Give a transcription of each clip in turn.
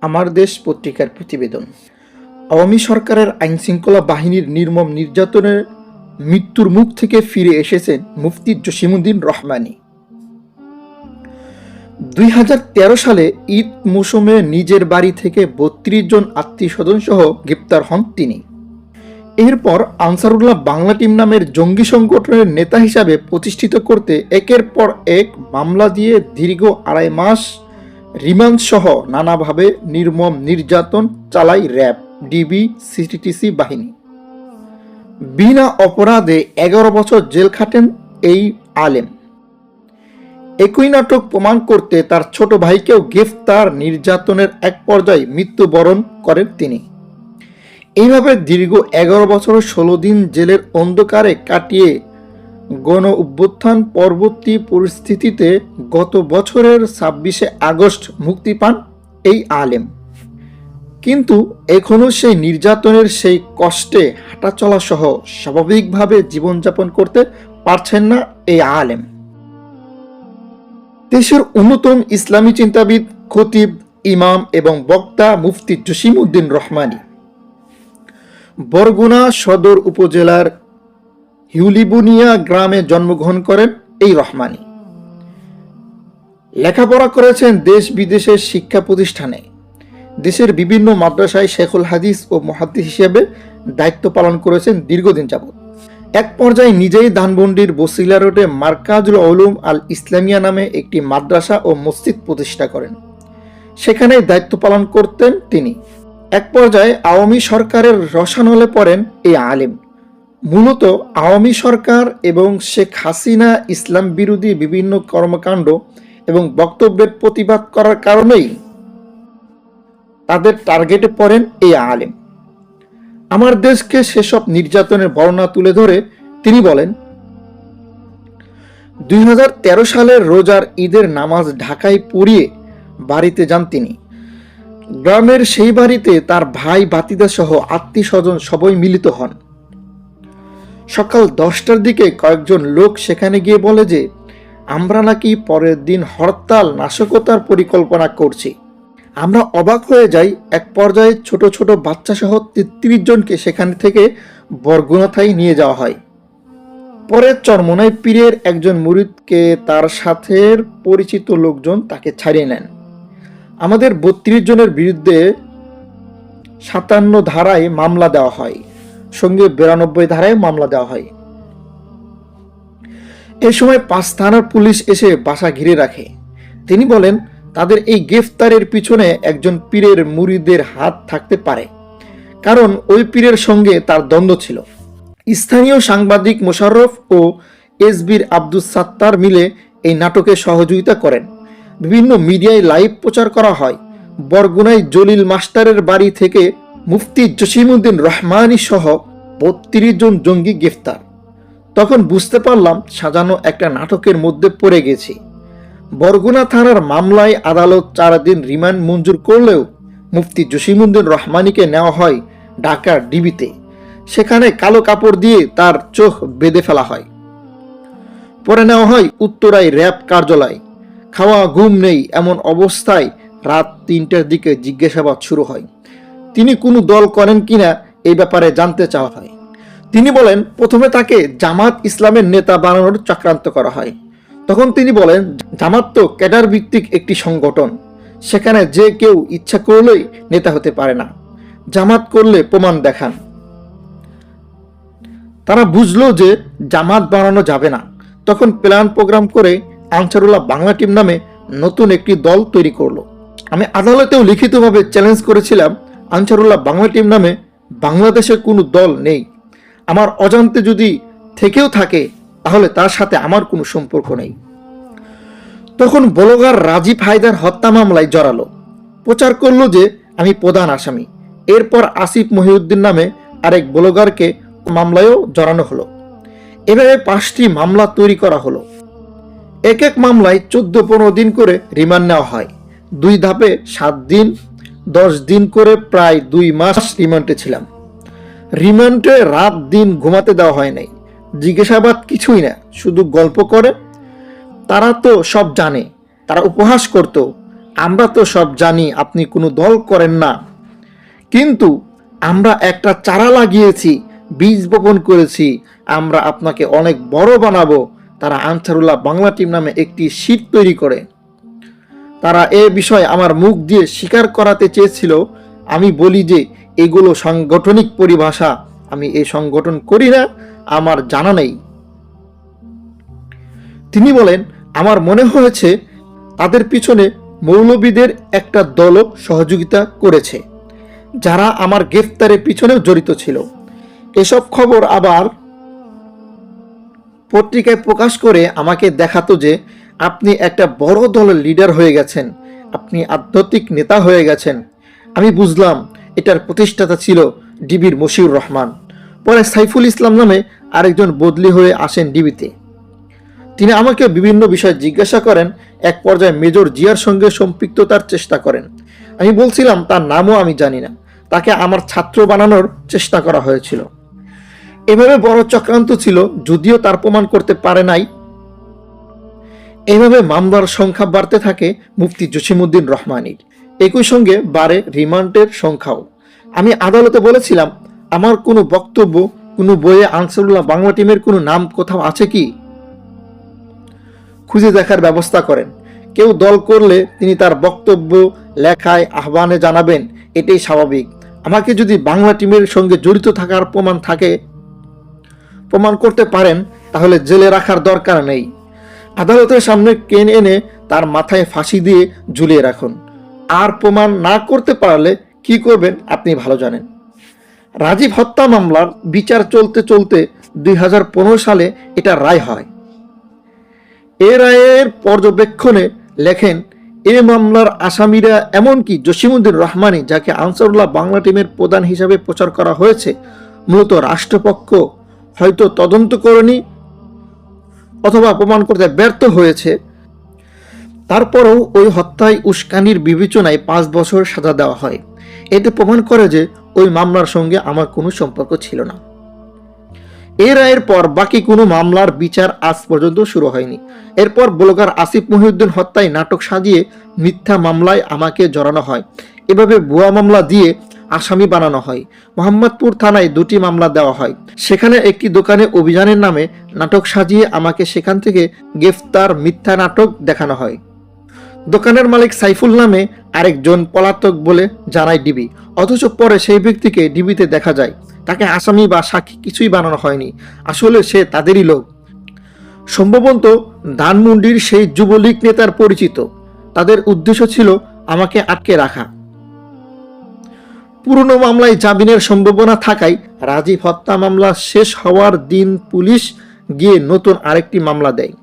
আমার দেশ পত্রিকার প্রতিবেদন। আওয়ামী সরকারের আইনশৃঙ্খলা বাহিনীর নির্মম নির্যাতনের মৃত্যুর মুখ থেকে ফিরে এসেছেন মুফতি জসিমউদ্দিন রহমানী। 2013 সালে ঈদ মৌসুমে নিজের বাড়ি থেকে 32 জন আত্মীয়স্বজন সহ গ্রেপ্তার হন তিনি। এরপর আনসারুল্লাহ বাংলা টিম নামের জঙ্গি সংগঠনের নেতা হিসাবে প্রতিষ্ঠিত করতে একের পর এক মামলা দিয়ে দীর্ঘ 2.5 মাস রিমান্ড সহ নানাভাবে নির্মম নির্যাতন চালায় র্যাব, ডিবি, সিটিটিসি বাহিনী। বিনা অপরাধে 11 বছর জেল খাটেন এই আলেম। একই নাটক প্রমাণ করতে তার ছোট ভাইকেও গ্রেফতার, নির্যাতনের এক পর্যায়ে মৃত্যুবরণ করেন তিনি। এইভাবে দীর্ঘ 11 বছর 16 দিন জেলের অন্ধকারে কাটিয়ে গণ অভ্যুত্থান পরবর্তী পরিস্থিতিতে গত বছরের 26শে আগস্ট মুক্তি পান এই আলেম। কিন্তু এখনও সেই নির্যাতনের সেই কষ্টে হাঁটাচলা সহ স্বাভাবিকভাবে জীবনযাপন করতে পারছেন না এই আলেম। দেশের অন্যতম ইসলামী চিন্তাবিদ, খতিব, ইমাম এবং বক্তা মুফতি জসিমউদ্দিন রহমানী বরগুনা সদর উপজেলার হিউলিবুনিয়া গ্রামে জন্মগ্রহণ করেন এই রহমানী। লেখাপড়া করেছেন দেশ বিদেশের শিক্ষা প্রতিষ্ঠানে। দেশের বিভিন্ন মাদ্রাসায় শেখুল হাদিস ও মুহাদ্দিস হিসেবে দায়িত্ব পালন করেছেন দীর্ঘদিন যাবৎ। এক পর্যায়ে নিজেই ধানমন্ডির বসিলা রোডে মারকাজুল উলুম আল ইসলামিয়া নামে একটি মাদ্রাসা ও মসজিদ প্রতিষ্ঠা করেন। সেখানেই দায়িত্ব পালন করতেন তিনি। এক পর্যায়ে আওয়ামী সরকারের রসানলে পড়েন এই আলেম। মূলত আওয়ামী সরকার এবং শেখ হাসিনা ইসলাম বিরোধী বিভিন্ন কর্মকাণ্ড এবং বক্তব্যের প্রতিবাদ করার কারণেই তাদের টার্গেটে পড়েন এই আলেম। আমার দেশকে সেসব নির্যাতনের বর্ণনা তুলে ধরে তিনি বলেন, 2013 সালের রোজার ঈদের নামাজ ঢাকায় পড়িয়ে বাড়িতে যান তিনি। গ্রামের সেই বাড়িতে তার ভাই ভাতিজা সহ আত্মীয়স্বজন সবাই মিলিত হন। সকাল 10টার দিকে কয়েকজন লোক সেখানে গিয়ে বলে যে আমরা নাকি পরের দিন হরতাল নাশকতার পরিকল্পনা করছি। আমরা অবাক হয়ে যাই। এক পর্যায়ে ছোট ছোট বাচ্চা সহ 33 জনকে সেখান থেকে বরগুনা থানায় নিয়ে যাওয়া হয়। পরে চরমোনাই পীরের একজন মুরিদকে তার সাথে পরিচিত লোকজন তাকে ছাড়িয়ে নেন। আমাদের 32 জনের বিরুদ্ধে 57 ধারায় মামলা দেওয়া হয়, সঙ্গে 92 ধারায় মামলা দেওয়া হয়। এ সময় 5 থানার পুলিশ এসে বাসা ঘিরে রাখে। তিনি বলেন, তাদের এই গ্রেফতারের পিছনে একজন পীরের মুরিদের হাত থাকতে পারে, কারণ ওই পীরের সঙ্গে তার দ্বন্দ্ব ছিল। স্থানীয় সাংবাদিক মোশাররফ ও এসবির আব্দুস সাত্তার মিলে এই নাটকে সহযোগিতা করেন। বিভিন্ন মিডিয়ায় লাইভ প্রচার করা হয়। বরগুনায় জলিল মাস্টারের বাড়ি থেকে মুফতি জসিমউদ্দিন রহমানী সহ 32 জন জঙ্গি গ্রেফতার। তখন বুঝতে পারলাম সাজানো একটা নাটকের মধ্যে পড়ে গেছি। বরগুনা থানার মামলায় আদালত 4 দিন রিমান্ড মঞ্জুর করলেও মুফতি জসিমউদ্দিন রহমানীকে নেওয়া হয় ঢাকার ডিবিতে। সেখানে কালো কাপড় দিয়ে তার চোখ বেঁধে ফেলা হয়। পরে নেওয়া হয় উত্তরায় র্যাব কার্যালয়। খাওয়া ঘুম নেই এমন অবস্থায় রাত 3টার দিকে জিজ্ঞাসাবাদ শুরু হয়। তিনি কোনো দল করেন কিনা এই ব্যাপারে জানতে চাওয়া হয়। তিনি বলেন, প্রথমে তাকে জামাত ইসলামের নেতা বানানোর চক্রান্ত করা হয়। তখন তিনি বলেন, জামাত তো ক্যাডার ভিত্তিক একটি সংগঠন, সেখানে যে কেউ ইচ্ছা করলেই নেতা হতে পারে না, জামাত করলে প্রমাণ দেখান। তারা বুঝলো যে জামাত বানানো যাবে না। তখন প্ল্যান প্রোগ্রাম করে আনসারুল্লাহ বাংলা টিম নামে নতুন একটি দল তৈরি করলো। আমি আদালতেও লিখিতভাবে চ্যালেঞ্জ করেছিলাম, আনসারুল্লাহ বাংলা টিম নামে বাংলাদেশে কোনো দল নেই। আমার অজান্তে যদি থেকেও থাকে তাহলে তার সাথে আমার কোনো সম্পর্ক নেই। তখন ব্লগার রাজীব হায়দার হত্যা মামলায় জড়ালো, প্রচার করলো যে আমি প্রধান আসামি। এরপর আসিফ মহিউদ্দিন নামে আরেক ব্লগারকে মামলায়ও জড়ানো হলো। এভাবে 5টি মামলা তৈরি করা হলো। এক এক মামলায় 14-15 দিন করে রিমান্ড নেওয়া হয়। 2 ধাপে 7 দিন 10 দিন করে প্রায় 2 মাস রিমান্ডে ছিলাম। রিমান্ডে রাত দিন ঘুমাতে দেওয়া হয় নাই। জিজ্ঞাসাবাদ কিছুই না, শুধু গল্প করে। তারা তো সব জানে। তারা উপহাস করত, আমরা তো সব জানি আপনি কোনো দল করেন না, কিন্তু আমরা একটা চারা লাগিয়েছি, বীজ বপন করেছি, আমরা আপনাকে অনেক বড় বানাবো। তারা আনসারুল্লাহ বাংলা টিম নামে একটি শীট তৈরি করে। তারা এ বিষয়ে আমার মুখ দিয়ে স্বীকার করাতে চেয়েছিল। আমি বলি যে এগুলো সাংগঠনিক পরিভাষা, আমি এই সংগঠন করি না, আমার জানা নেই। তিনি বলেন, আমার মনে হয়েছে তাদের পিছনে মৌলবীদের একটা দলও সহযোগিতা করেছে, যারা আমার গ্রেফতারের পিছনেও জড়িত ছিল। এসব খবর আবার পত্রিকায় প্রকাশ করে আমাকে দেখাতো যে আপনি একটা বড় দলের লিডার হয়ে গেছেন, আপনি আধ্যাত্মিক নেতা হয়ে গেছেন। আমি বুঝলাম এটার প্রতিষ্ঠাতা ছিল ডিবির মশিউর রহমান। পরে সাইফুল ইসলাম নামে আরেকজন বদলি হয়ে আসেন ডিবিতে। তিনি আমাকে বিভিন্ন বিষয় জিজ্ঞাসা করেন। এক পর্যায়ে মেজর জিয়ার সঙ্গে সম্পৃক্ততার চেষ্টা করেন। আমি বলছিলাম তার নামও আমি জানি না, তাকে আমার ছাত্র বানানোর চেষ্টা করা হয়েছিল। এভাবে বড় চক্রান্ত ছিল, যদিও তার প্রমাণ করতে পারে নাই। এভাবে মামলার সংখ্যা বাড়তে থাকে মুফতি জসিমউদ্দিন রহমানীর, একই সঙ্গে বাড়ে রিমান্ডের সংখ্যাও। আমি আদালতে বলেছিলাম, আমার কোনো বক্তব্য কোনো বইয়ে আনসারুল্লাহ বাংলা টিমের কোনো নাম কোথাও আছে কি? খুঁজে দেখার ব্যবস্থা করেন। কেউ দল করলে তিনি তার বক্তব্য লেখায় আহ্বানে জানাবেন, এটাই স্বাভাবিক। আমাকে যদি বাংলা টিমের সঙ্গে জড়িত থাকার প্রমাণ করতে পারেন, তাহলে জেলে রাখার দরকার নেই। আদালতের সামনে কেন এনে তার মাথায় ফাঁসি দিয়ে ঝুলিয়ে রাখুন। আর প্রমাণ না করতে পারলে কি করবেন আপনি ভালো জানেন। রাজীব হত্যা মামলার বিচার চলতে চলতে 2015 সালে এটা রায় হয়। এ রায়ের পর্যবেক্ষণে লেখেন, এ মামলার আসামিরা, এমনকি জসিমউদ্দিন রহমানী, যাকে আনসারুল্লাহ বাংলা টিমের প্রধান হিসাবে প্রচার করা হয়েছে, মূলত রাষ্ট্রপক্ষ হয়তো তদন্ত করেনি অথবা প্রমাণ করতে ব্যর্থ হয়েছে। তারপরেও ওই হত্যায় উস্কানির বিবেচনায় 5 বছর সাজা দেওয়া হয়। এতে প্রমাণ করে যে ওই মামলার সঙ্গে আমার কোনো সম্পর্ক ছিল না। এই রায়ের পর বাকি কোনো মামলার বিচার আজ পর্যন্ত শুরু হয়নি। এরপর ব্লগার আসিফ মহিউদ্দিন হত্যায় নাটক সাজিয়ে মিথ্যা মামলায় আমাকে জড়ানো হয়। এভাবে ভুয়া মামলা দিয়ে আসামি বানানো হয়। মোহাম্মদপুর থানায় 2টি মামলা দেওয়া হয়। সেখানে একটি দোকানে অভিযানের নামে নাটক সাজিয়ে আমাকে সেখান থেকে গ্রেফতার মিথ্যা নাটক দেখানো হয়। দোকানের মালিক সাইফুল নামে আরেকজন পলাতক বলে জানায় ডিবি, অথচ পরে সেই ব্যক্তিকে ডিবিতে দেখা যায়। তাকে আসামি বা সাক্ষী কিছুই বানানো হয়নি, আসলে সে তাদেরই লোক। সম্ভবত ধানমন্ডির সেই যুবলীগ নেতার পরিচিত। তাদের উদ্দেশ্য ছিল আমাকে আটকে রাখা। পুরনো মামলায় জামিনের সম্ভাবনা থাকায় রাজীব হত্যা মামলা শেষ হওয়ার দিন পুলিশ গিয়ে নতুন আরেকটি মামলা দেয়।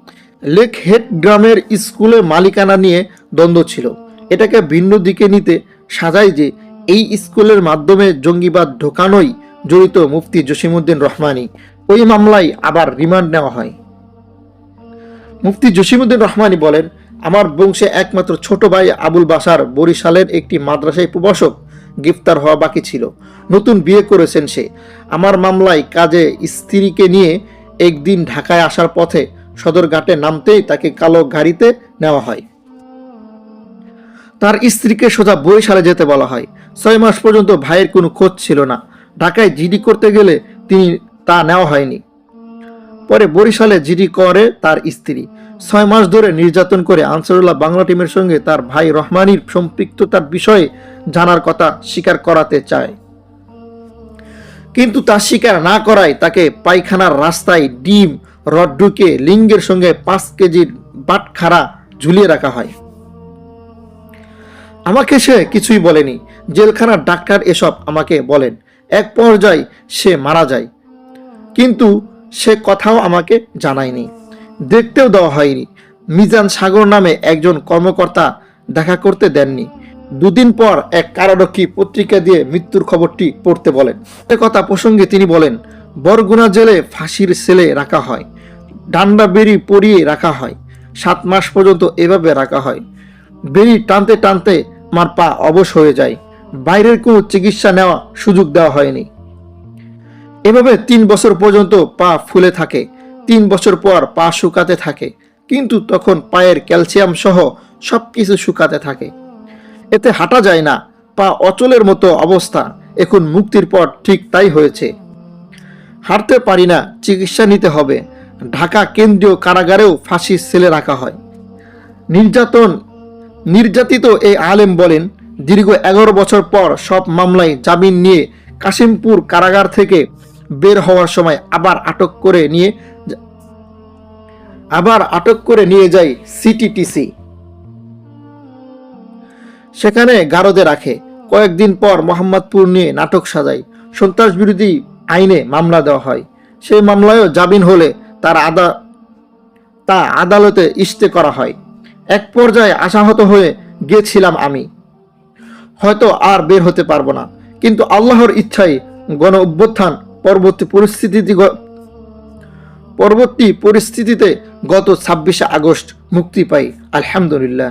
লেকহেড গ্রামের স্কুলের মালিকানা নিয়ে দ্বন্দ্ব ছিল। এটাকে ভিন্ন দিকে নিতে সাজায় যে এই স্কুলের মাধ্যমে জঙ্গিবাদ ঢোকানোই জড়িত মুফতি জসিমউদ্দিন রহমানী। ওই মামলায় আবার রিমান্ড নেওয়া হয়। মুফতি জসিমউদ্দিন রহমানী বলেন, আমার বংশে একমাত্র ছোট ভাই আবুল বাশার বরিশালের একটি মাদ্রাসায় প্রভাষক, গ্রেফতার হওয়া বাকি ছিল। নতুন বিয়ে করেছেন সে। আমার মামলায় কাজে স্ত্রীকে নিয়ে একদিন ঢাকায় আসার পথে সদরঘাটে নামতেই তাকে কালো গাড়িতে নেওয়া হয়। তার স্ত্রীকে সোজা বরিশালে যেতে বলা হয়। 6 মাস পর্যন্ত ভাইয়ের কোনো খোঁজ ছিল না। ঢাকায় জিডি করতে গেলে তা নেওয়া হয়নি। পরে বরিশালে জিডি করে তার স্ত্রী। 6 মাস ধরে নির্যাতন করে আনসারুল্লাহ বাংলা টিমের সঙ্গে তার ভাই রহমানীর সম্পৃক্ততার বিষয়ে জানার কথা স্বীকার করাতে চায়, কিন্তু তা স্বীকার না করায় তাকে পায়খানার রাস্তায় ডিম রড ঢুকে লিঙ্গের সঙ্গে 5 কেজির বাটখারা ঝুলিয়ে রাখা হয়। আমাকে সে কিছুই বলেনি। জেলখানার ডাক্তার এসব আমাকে বলেন। এক পর্যায়ে সে মারা যায়, কিন্তু সে কথাও আমাকে জানায়নি, দেখতেও দেওয়া হয়নি। মিজান সাগর নামে একজন কর্মকর্তা দেখা করতে দেননি। 2 দিন পর এক কারারক্ষী পত্রিকা দিয়ে মৃত্যুর খবরটি পড়তে বলেন। এ কথা প্রসঙ্গে তিনি বলেন, বরগুনা জেলে ফাঁসির সেলে রাখা হয়, ডান্ডা বেড়ি পরিয়ে রাখা হয়, 7 মাস পর্যন্ত এভাবে রাখা হয়। বেড়ি টানতে টানতে আমার পা অবশ হয়ে যায়। বাইরের কোনো চিকিৎসা নেওয়া সুযোগ দেওয়া হয়নি। এভাবে 3 বছর পর্যন্ত পা ফুলে থাকে। 3 বছর পর পা শুকাতে থাকে, কিন্তু তখন পায়ের ক্যালসিয়াম সহ সবকিছু শুকাতে থাকে। এতে হাঁটা যায় না, পা অচলের মতো অবস্থা। এখন মুক্তির পর ঠিক তাই হয়েছে। হাঁটতে পারি না, চিকিৎসা নিতে হবে। ঢাকা কেন্দ্রীয় কারাগারেও ফাঁসির সেলে রাখা হয়। নির্যাতিত এই আলেম বলেন, দীর্ঘ 11 বছর পর সব মামলায় জামিন নিয়ে কাশিমপুর কারাগার থেকে বের হওয়ার সময় আবার আটক করে নিয়ে যায় সিটিটিসি। সেখানে গারদে রাখে। কয়েকদিন পর মোহাম্মদপুর নিয়ে নাটক সাজায়। সন্ত্রাস বিরোধী আইনে মামলা দেওয়া হয়। সেই মামলায়ও জামিন হলে তা আদালতে ইস্তে করা হয়। এক পর্যায়ে আশাহত হয়ে গিয়েছিলাম আমি, হয়তো আর বের হতে পারবো না। কিন্তু আল্লাহর ইচ্ছায় গণ অভ্যুত্থান পরবর্তী পরিস্থিতিতে গত 26শে আগস্ট মুক্তি পাই, আলহামদুলিল্লাহ।